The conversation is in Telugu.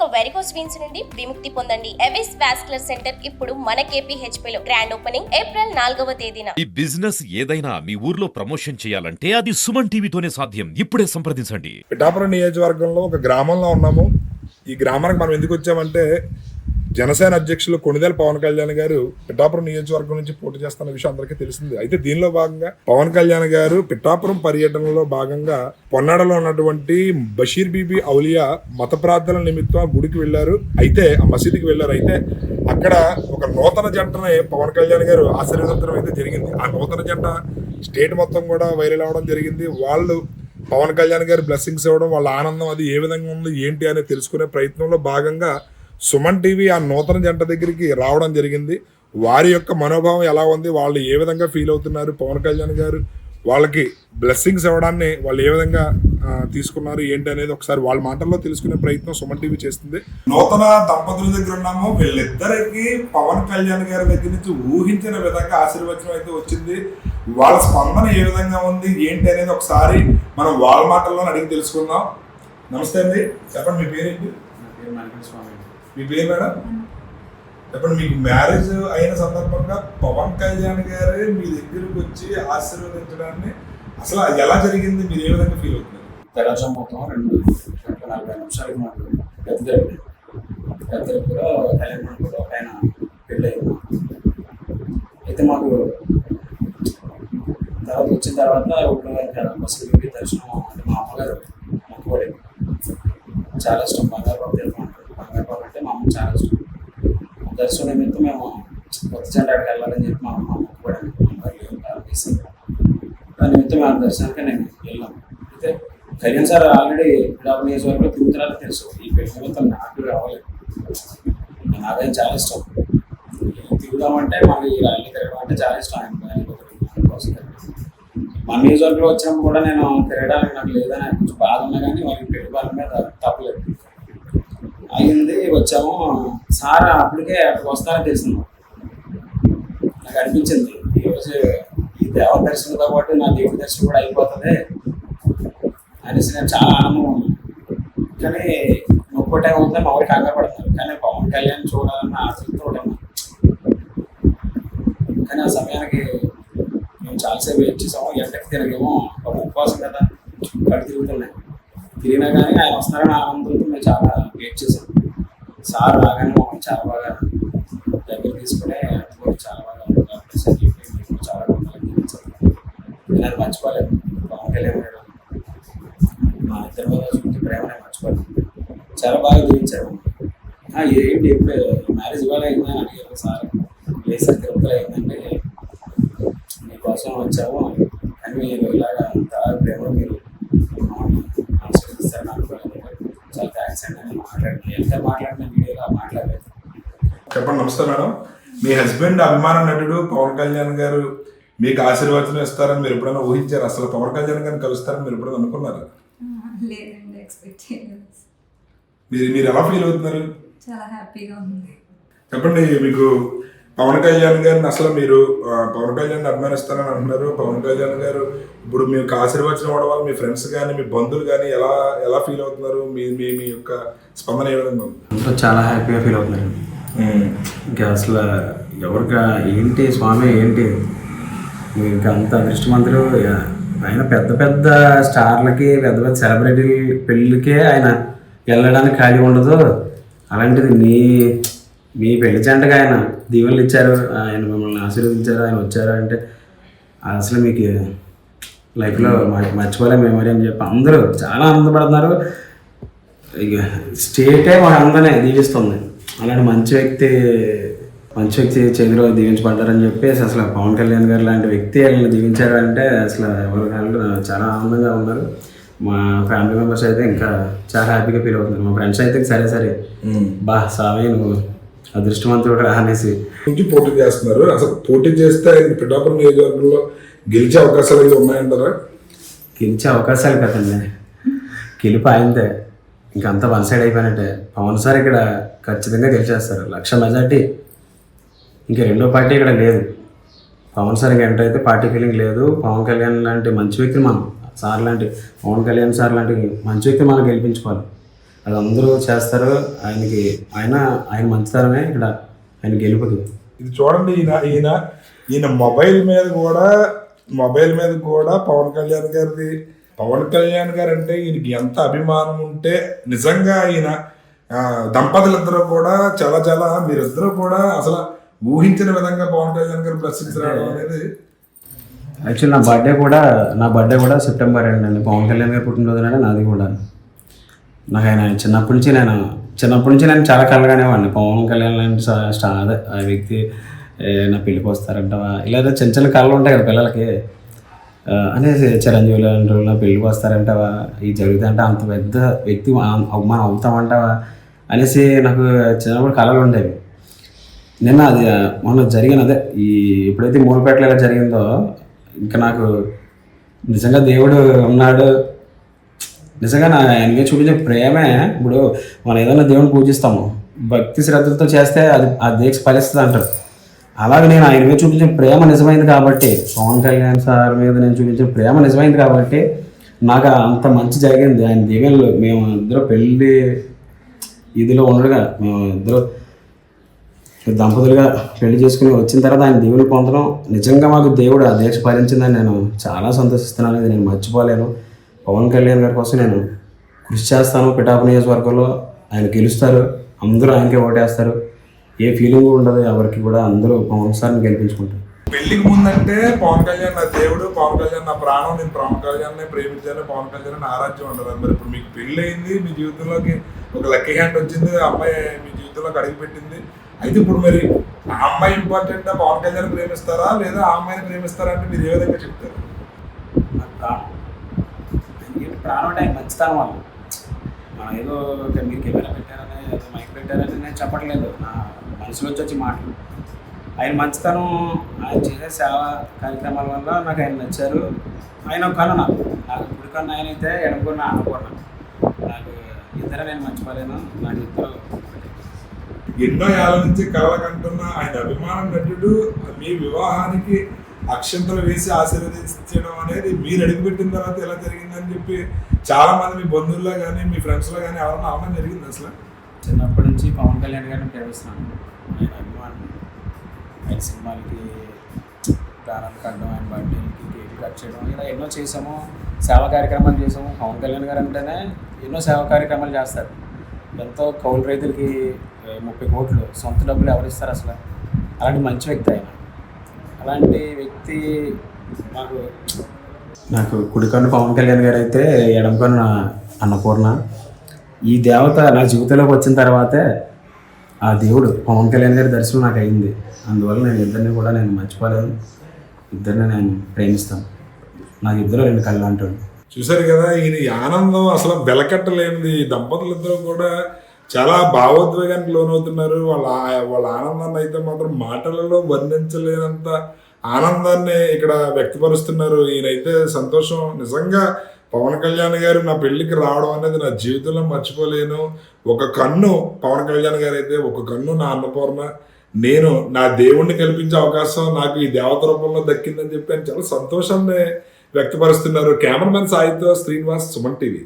ఇక వెరికోస్ వీన్స్ నుండి విముక్తి పొందండి. ఎవిస్ వాస్కులర్ సెంటర్ ఇప్పుడు మన KPHP లో గ్రాండ్ ఓపెనింగ్ ఏప్రిల్ 4వ తేదీన. ఈ బిజినెస్ ఏదైనా మీ ఊర్లో ప్రమోషన్ చేయాలంటే అది సుమన్ టీవీతోనే సాధ్యం. ఇప్పుడే సంప్రదించండి. పిఠాపురం నియోజకవర్గంలో ఒక గ్రామంలో ఉన్నాము. ఈ గ్రామానికి మనం ఎందుకు వచ్చామంటే జనసేన అధ్యక్షులు కొణిదెల పవన్ కళ్యాణ్ గారు పిఠాపురం నియోజకవర్గం నుంచి పోటీ చేస్తున్న విషయం అందరికీ తెలిసింది. అయితే దీనిలో భాగంగా పవన్ కళ్యాణ్ గారు పిఠాపురం పర్యటనలో భాగంగా పొన్నాడలో ఉన్నటువంటి బషీర్ బీబీ ఔలియా మత ప్రార్థనల నిమిత్తం గుడికి వెళ్లారు. అయితే ఆ మసీదుకి వెళ్లారు. అయితే అక్కడ ఒక నూతన జంటనే పవన్ కళ్యాణ్ గారు ఆశీర్వదించడం అయితే జరిగింది. ఆ నూతన జంట స్టేట్ మొత్తం కూడా వైరల్ అవడం జరిగింది. వాళ్ళు పవన్ కళ్యాణ్ గారు బ్లెస్సింగ్స్ ఇవ్వడం, వాళ్ళ ఆనందం అది ఏ విధంగా ఉంది ఏంటి అనేది తెలుసుకునే ప్రయత్నంలో భాగంగా సుమన్ టీవీ ఆ నూతన జంట దగ్గరికి రావడం జరిగింది. వారి యొక్క మనోభావం ఎలా ఉంది, వాళ్ళు ఏ విధంగా ఫీల్ అవుతున్నారు, పవన్ కళ్యాణ్ గారు వాళ్ళకి బ్లెస్సింగ్స్ ఇవ్వడాన్ని వాళ్ళు ఏ విధంగా తీసుకున్నారు ఏంటి అనేది ఒకసారి వాళ్ళ మాటల్లో తెలుసుకునే ప్రయత్నం సుమన్ టీవీ చేస్తుంది. నూతన దంపతుల దగ్గర ఉన్నాము. వీళ్ళిద్దరికి పవన్ కళ్యాణ్ గారి దగ్గర నుంచి ఊహించిన విధంగా ఆశీర్వచనం అయితే వచ్చింది. వాళ్ళ స్పందన ఏ విధంగా ఉంది ఏంటి అనేది ఒకసారి మనం వాళ్ళ మాటల్లో అడిగి తెలుసుకుందాం. నమస్తే అండి, చెప్పండి మీ పేరేంటి? మీ పేరు మేడం చెప్పండి. మీకు మ్యారేజ్ అయిన సందర్భంగా పవన్ కళ్యాణ్ గారే మీ దగ్గరకు వచ్చి ఆశీర్వదించడాన్ని అసలు ఎలా జరిగింది, మీరు ఏ విధంగా ఫీల్ అవుతున్నారు? తెలంగాణ మొత్తం 2-40 నిమిషాలకి మాకు పెద్ద కూడా తెలంగాణ కూడా ఒక ఆయన పెళ్ళయింది. అయితే మాకు తర్వాత వచ్చిన తర్వాత ఇప్పుడు బస్సు దర్శనం అంటే మా అమ్మగారు మొక్కుబడి చాలా ఇష్టం. బంగారు బాబు అంటే మా అమ్మ చాలా ఇష్టం. దర్శనం నిమిత్తం మేము కొత్త చెండాడికి వెళ్ళాలని చెప్పి మా అమ్మ మొక్కుబడి ప్రారంభిస్తాం. దాని నిమిత్తం మేము దర్శనానికి నేను వెళ్ళాను. అయితే కళ్యాణ్ సార్ ఆల్రెడీ పిఠాపురం నియోజకవర్గంలో తిరుగుతున్నారని తెలుసు. ఈ పెళ్లి నిమిత్తం నాకు రావాలి, నాకైనా చాలా ఇష్టం. తిరుగుదామంటే మాకు ఈ ర్యాలీ తిరగడం అంటే చాలా ఇష్టం. ఆయన కోసం మన నియోజకవర్గంలో వచ్చినప్పుడు కూడా నేను తిరగడానికి నాకు లేదని కొంచెం బాధ ఉన్నా కానీ వాళ్ళకి పెళ్లి వాళ్ళ మీద తప్పలేదు. అయింది, వచ్చాము. సార్ అప్పటికే అక్కడికి వస్తారని తెలిసింది. నాకు అనిపించింది ఈరోజు ఈ దేవ దర్శనంతో పాటు నా దేవుడి దర్శనం కూడా అయిపోతుంది అనేసి నేను చాలా ఆనందం ఉన్నాను. కానీ ఒక్కో టైం అవుతుంది మా ఊరికి కంగారు పడుతున్నారు. కానీ పవన్ కళ్యాణ్ చూడాలన్న ఆసక్తితో ఉన్నాను. కానీ ఆ సమయానికి మేము చాలాసేపు వెయిట్ చేసాము. ఎండకి తినగేమో ఒక ఉపవాసం కదా, కళ్ళు తిరుగుతున్నాయి. తిరిగినా కానీ ఆయన వస్తున్నారని ఆనందంతో మేము చాలా వెయిట్ చేసాం. సార్ రాగానే మమ్మల్ని చాలా బాగా దగ్గర తీసుకుని చాలా బాగా చాలా బాగా నేను మర్చిపోలేదు. పవన్ కళ్యాణ్ గారు మా ఇద్దరు చూపించే ప్రేమనే మర్చిపోలేదు. చాలా బాగా జీవించారు. ఏంటి ఎప్పుడు మ్యారేజ్ ఇవాళ అయిందని అడిగారు సార్. లేదు సార్, తిరుపతిలో అయిందంటే మీకోసం వచ్చాము అని మీరు ఇలాగా అంత ప్రేమ మీరు ఆశీర్వదిస్తారని అనుకోలేదు. చాలా థ్యాంక్స్ అండి. నేను ఎంత మాట్లాడిన వీడియోలో మాట్లాడలేదు. చెప్పండి. నమస్తే మేడం. మీ హస్బెండ్ అభిమాన నటుడు పవన్ కళ్యాణ్ గారు మీకు ఆశీర్వచనం ఇస్తారని మీరు ఎప్పుడైనా ఊహించారు? అసలు పవన్ కళ్యాణ్ గారిని కలుస్తారని మీరు ఎప్పుడైనా అనుకున్నారా? లేదండి, ఎక్స్పెక్ట్ చేయలేదు. మీరు ఎలా ఫీల్ అవుతున్నారు? చాలా హ్యాపీగా ఉంది. చెప్పండి, మీకు పవన్ కళ్యాణ్ గారిని అసలు మీరు పవన్ కళ్యాణ్ అభిమానిస్తారని అంటున్నారు. పవన్ కళ్యాణ్ గారు ఇప్పుడు మీకు ఆశీర్వచనం ఇవ్వడం వల్ల మీ ఫ్రెండ్స్ కానీ మీ బంధువులు కానీ ఎలా ఫీల్ అవుతున్నారు? మీ యొక్క స్పందన ఏ విధంగా ఉంది? చాలా హ్యాపీగా ఫీల్ అవుతున్నారు. ఇంకా అసలు ఎవరికి ఏంటి స్వామి ఏంటి ఇంకా అంత అదృష్టవంతులు. ఆయన పెద్ద పెద్ద స్టార్లకి పెద్ద పెద్ద సెలబ్రిటీ పెళ్ళికే ఆయన వెళ్ళడానికి ఖాళీ ఉండదు. అలాంటిది మీ పెళ్లి జంటగా ఆయన దీవెనలు ఇచ్చారు, ఆయన మిమ్మల్ని ఆశీర్వదించారు, ఆయన వచ్చారు అంటే అసలు మీకు లైఫ్లో మర్చిపోలే మెమరీ అని చెప్పి అందరూ చాలా ఆనందపడుతున్నారు. ఇక స్టేటే మా అందరినీ దీవిస్తుంది. అలాంటి మంచి వ్యక్తి చేతిలో దీవించబడ్డారని చెప్పేసి అసలు పవన్ కళ్యాణ్ గారు లాంటి వ్యక్తి వాళ్ళని దీవించారంటే అసలు ఎవరు చాలా ఆనందంగా ఉన్నారు. మా ఫ్యామిలీ మెంబర్స్ అయితే ఇంకా చాలా హ్యాపీగా ఫీల్ అవుతున్నారు. మా ఫ్రెండ్స్ అయితే సరే బా సామి నువ్వు అదృష్టవంతుడు అనేసి నుంచి పోటీ చేస్తున్నారు. అసలు పోటీ చేస్తే ఆయన పిఠాపురం నియోజకవర్గంలో గెలిచే అవకాశాలు అయితే ఉన్నాయంటారా? గెలిచే అవకాశాలు కదండి, గెలుపు ఆయనదే. ఇంకంతా వన్ సైడ్ అయిపోయినట్టే. పవన్ సార్ ఇక్కడ ఖచ్చితంగా గెలిచేస్తారు, 1,00,000 మెజార్టీ. ఇంకా రెండో పార్టీ ఇక్కడ లేదు. పవన్ సార్ ఎంటర్ అయితే పార్టీ ఫీలింగ్ లేదు. పవన్ కళ్యాణ్ లాంటి మంచి వ్యక్తిని మనం పవన్ కళ్యాణ్ సార్ లాంటి మంచి వ్యక్తిని మనం గెలిపించుకోవాలి. అది అందరూ చేస్తారు. ఆయన మంచితనమే ఇక్కడ ఆయన గెలుపుది. ఇది చూడండి, ఈయన మొబైల్ మీద కూడా పవన్ కళ్యాణ్ గారు అంటే ఈయనకి ఎంత అభిమానం ఉంటే నిజంగా ఈయన దంపతులిద్దరూ కూడా చాలా మీరిద్దరూ కూడా అసలు ఊహించిన విధంగా పవన్ కళ్యాణ్ గారు బ్లెస్సింగ్స్ రావడం అనేది. యాక్చువల్లీ నా బర్త్డే కూడా సెప్టెంబర్ 2 అండి. పవన్ కళ్యాణ్ గారు పుట్టినరోజునే నాది కూడా. నాకు ఆయన చిన్నప్పటి నుంచి నేను చాలా కలగానేవాడిని. పవన్ కళ్యాణ్ లాంటి అదే ఆ వ్యక్తి నా పెళ్ళికి వస్తారంటావా, ఇలా చిన్న చిన్న కళలు ఉంటాయి కదా పిల్లలకి అనేసి, చిరంజీవి లాంటి నా పెళ్ళికి వస్తారంటావా, ఇది జరుగుతుంటే అంత పెద్ద వ్యక్తి అవమానం అవుతామంటావా అనేసి నాకు చిన్నప్పుడు కళలు ఉండేవి. నిన్న అది మొన్న జరిగినదే ఎప్పుడైతే మూలపేటలో ఇలా జరిగిందో ఇంకా నాకు నిజంగా దేవుడు ఉన్నాడు, నిజంగా ఆయనకి చూపించే ప్రేమే. ఇప్పుడు మనం ఏదైనా దేవుని పూజిస్తాము, భక్తి శ్రద్ధలతో చేస్తే అది ఆ దీక్ష ఫలిస్తుంది అంటారు. అలాగే నేను ఆయన మీద చూపించిన ప్రేమ నిజమైంది కాబట్టి, పవన్ కళ్యాణ్ సార్ మీద నేను చూపించిన ప్రేమ నిజమైంది కాబట్టి నాకు అంత మంచి జరిగింది. ఆయన దీవెనలు మేము ఇద్దరు పెళ్ళి ఇదిలో ఉండగా మేము ఇద్దరు దంపతులుగా పెళ్లి చేసుకుని వచ్చిన తర్వాత ఆయన దేవుని పొందడం నిజంగా మాకు దేవుడు ఆ దీక్ష ఫలించిందని నేను చాలా సంతోషిస్తున్నాను. ఇది నేను మర్చిపోలేను. పవన్ కళ్యాణ్ గారి కోసం నేను కృషి చేస్తాను. పిఠాపురం నియోజకవర్గంలో ఆయన గెలుస్తారు, అందరూ ఆయనకే ఓటేస్తారు. ఏ ఫీలింగ్ ఉండదు ఎవరికి కూడా, అందరూ పవన్ సార్ని గెలిపించుకుంటారు. పెళ్లికి ముందంటే పవన్ కళ్యాణ్ నా దేవుడు, పవన్ కళ్యాణ్ నా ప్రాణం, నేను పవన్ కళ్యాణ్ ప్రేమించాను, పవన్ కళ్యాణ్ ఆరాధ్యం ఉంటారు. మరి ఇప్పుడు మీకు పెళ్ళి అయింది, మీ జీవితంలోకి ఒక లక్కీ హ్యాండ్ వచ్చింది, అమ్మాయి మీ జీవితంలోకి అడుగు పెట్టింది. అయితే ఇప్పుడు మరి ఆ అమ్మాయి ఇంపార్టెంట్, పవన్ కళ్యాణ్ ప్రేమిస్తారా లేదా ఆ అమ్మాయిని ప్రేమిస్తారా అంటే మీరు ఏ విధంగా చెప్తారు? ప్రాణం అంటే ఆయన మంచితనం వాళ్ళు. మనం ఏదో మీరు కెమెరా పెట్టారని మైక్ పెట్టారని నేను చెప్పట్లేదు, నా మనసులోంచి వచ్చి మాటలు. ఆయన మంచితనం, ఆయన చేసే సేవా కార్యక్రమాల వల్ల నాకు ఆయన నచ్చారు. ఆయన ఒక కన్ను నాకు కుడి కన్ను ఆయన అయితే, ఎడమ కన్ను ఆనకూడదు. నాకు ఇద్దరు నేను మర్చిపోలేను. నాకు ఇద్దరు ఎన్నో ఏళ్ళ నుంచి కలకంటున్న ఆయన అభిమానం నటుడు మీ వివాహానికి అక్షంతలు వేసి ఆశీర్వదించడం అనేది మీరు అడుగుపెట్టిన తర్వాత ఎలా జరిగిందని చెప్పి చాలా మంది మీ బంధువుల్లో కానీ మీ ఫ్రెండ్స్లో కానీ ఎవరన్నా అవడం జరిగింది. అసలు చిన్నప్పటి నుంచి పవన్ కళ్యాణ్ గారిని ప్రేమిస్తున్నాను. ఆయన అభిమానం, ఆయన సినిమాలకి గానాలు కట్టడం, ఆయన బర్త్డేకి కేక్ కట్ చేయడం, ఇలా ఎన్నో చేసాము. సేవా కార్యక్రమాలు చేసాము. పవన్ కళ్యాణ్ గారు అంటేనే ఎన్నో సేవా కార్యక్రమాలు చేస్తారు. ఎంతో కౌలు రైతులకి 30 కోట్లు సొంత డబ్బులు ఎవరిస్తారు అసలు? అలాంటి మంచి వ్యక్తి ఆయన. అలాంటి వ్యక్తి నాకు కుడికన్ను పవన్ కళ్యాణ్ గారు అయితే, ఎడమ కన్ను అన్నపూర్ణ. ఈ దేవత నా జీవితంలోకి వచ్చిన తర్వాతే ఆ దేవుడు పవన్ కళ్యాణ్ గారి దర్శనం నాకు అయింది. అందువల్ల నేను ఇద్దరిని కూడా నేను మర్చిపోలేను, ఇద్దరిని నేను ప్రేమిస్తాను. నాకు ఇద్దరు 2 కళ్ళు అంటాడు. చూసారు కదా, ఈయన ఆనందం అసలు వెలకట్టలేనిది. దంపతులిద్దరూ కూడా చాలా భావోద్వేగానికి లోనవుతున్నారు. వాళ్ళ ఆనందాన్ని అయితే మాత్రం మాటలలో వర్ణించలేనంత ఆనందాన్ని ఇక్కడ వ్యక్తపరుస్తున్నారు. ఈయనైతే సంతోషం. నిజంగా పవన్ కళ్యాణ్ గారు నా పెళ్లికి రావడం అనేది నా జీవితంలో మర్చిపోలేను. ఒక కన్ను పవన్ కళ్యాణ్ గారు అయితే, ఒక కన్ను నా అన్నపూర్ణ. నేను నా దేవుణ్ణి కల్పించే అవకాశం నాకు ఈ దేవత రూపంలో దక్కిందని చెప్పి ఆయన చాలా సంతోషాన్ని వ్యక్తపరుస్తున్నారు. కెమెరామెన్ సాయితో శ్రీనివాస్, సుమన్ టీవీ.